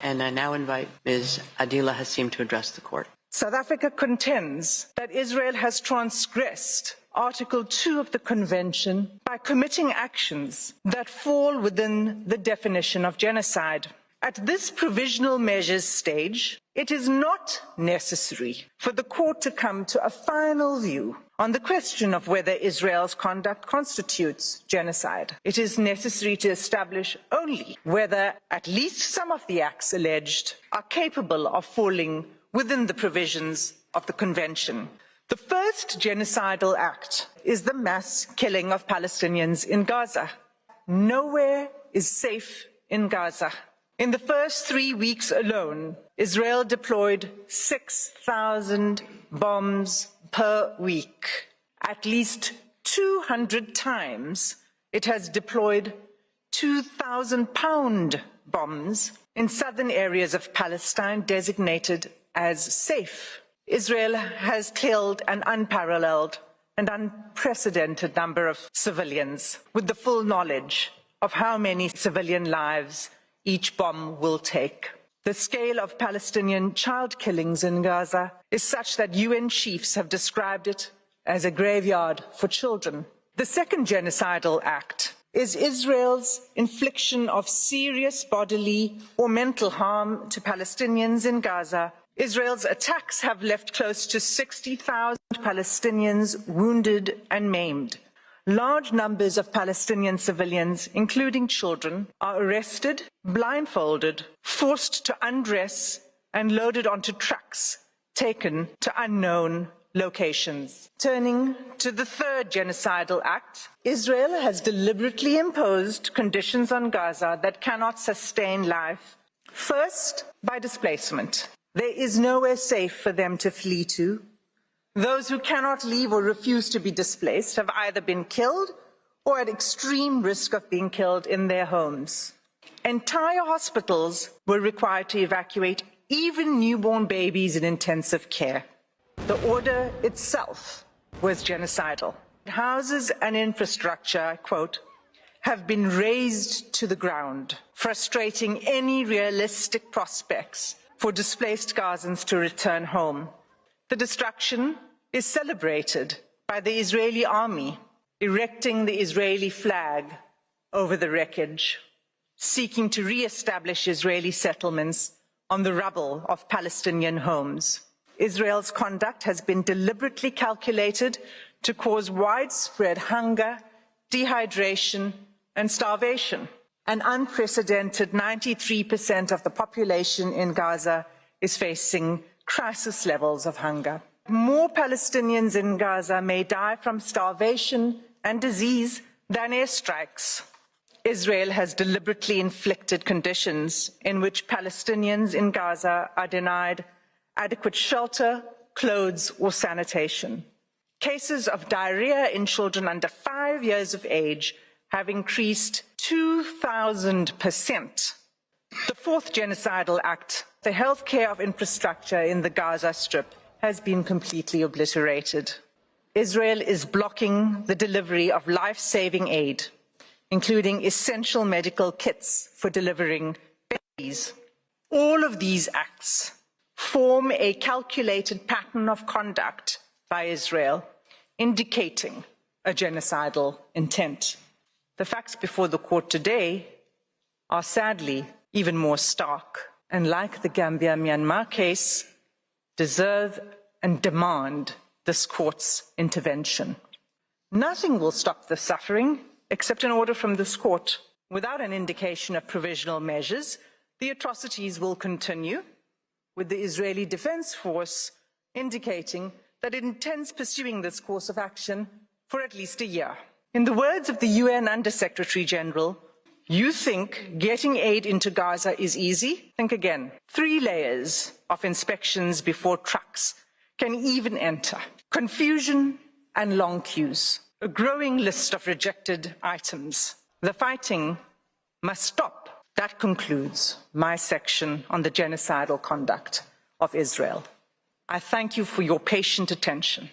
And I now invite Ms. Adila Hassim to address the court. South Africa contends that Israel has transgressed Article 2 of the Convention by committing actions that fall within the definition of genocide. At this provisional measures stage, it is not necessary for the court to come to a final view on the question of whether Israel's conduct constitutes genocide. It is necessary to establish only whether at least some of the acts alleged are capable of falling within the provisions of the Convention. The first genocidal act is the mass killing of Palestinians in Gaza. Nowhere is safe in Gaza. In the first 3 weeks alone, Israel deployed 6,000 bombs per week. At least 200 times it has deployed 2,000-pound bombs in southern areas of Palestine designated as safe. Israel has killed an unparalleled and unprecedented number of civilians with the full knowledge of how many civilian lives each bomb will take. The scale of Palestinian child killings in Gaza is such that UN chiefs have described it as a graveyard for children. The second genocidal act is Israel's infliction of serious bodily or mental harm to Palestinians in Gaza. Israel's attacks have left close to 60,000 Palestinians wounded and maimed. Large numbers of Palestinian civilians, including children, are arrested, blindfolded, forced to undress, and loaded onto trucks, taken to unknown locations. Turning to the third genocidal act, Israel has deliberately imposed conditions on Gaza that cannot sustain life. First, by displacement. There is nowhere safe for them to flee to. Those who cannot leave or refuse to be displaced have either been killed or at extreme risk of being killed in their homes. Entire hospitals were required to evacuate even newborn babies in intensive care. The order itself was genocidal. Houses and infrastructure, I quote, have been razed to the ground, frustrating any realistic prospects for displaced Gazans to return home. The destruction is celebrated by the Israeli army, erecting the Israeli flag over the wreckage, seeking to re-establish Israeli settlements on the rubble of Palestinian homes. Israel's conduct has been deliberately calculated to cause widespread hunger, dehydration, and starvation. An unprecedented 93% of the population in Gaza is facing crisis levels of hunger. More Palestinians in Gaza may die from starvation and disease than airstrikes. Israel has deliberately inflicted conditions in which Palestinians in Gaza are denied adequate shelter, clothes, or sanitation. Cases of diarrhea in children under 5 years of age have increased 2,000%. The fourth genocidal act, the healthcare of infrastructure in the Gaza Strip, has been completely obliterated. Israel is blocking the delivery of life-saving aid, including essential medical kits for delivering babies. All of these acts form a calculated pattern of conduct by Israel, indicating a genocidal intent. The facts before the court today are sadly even more stark, and like the Gambia-Myanmar case, deserve and demand this court's intervention. Nothing will stop the suffering except an order from this court. Without an indication of provisional measures, the atrocities will continue, with the Israeli Defense Force indicating that it intends pursuing this course of action for at least a year. In the words of the UN Under-Secretary General, you think getting aid into Gaza is easy? Think again. 3 layers of inspections before trucks can even enter. Confusion and long queues. A growing list of rejected items. The fighting must stop. That concludes my section on the genocidal conduct of Israel. I thank you for your patient attention.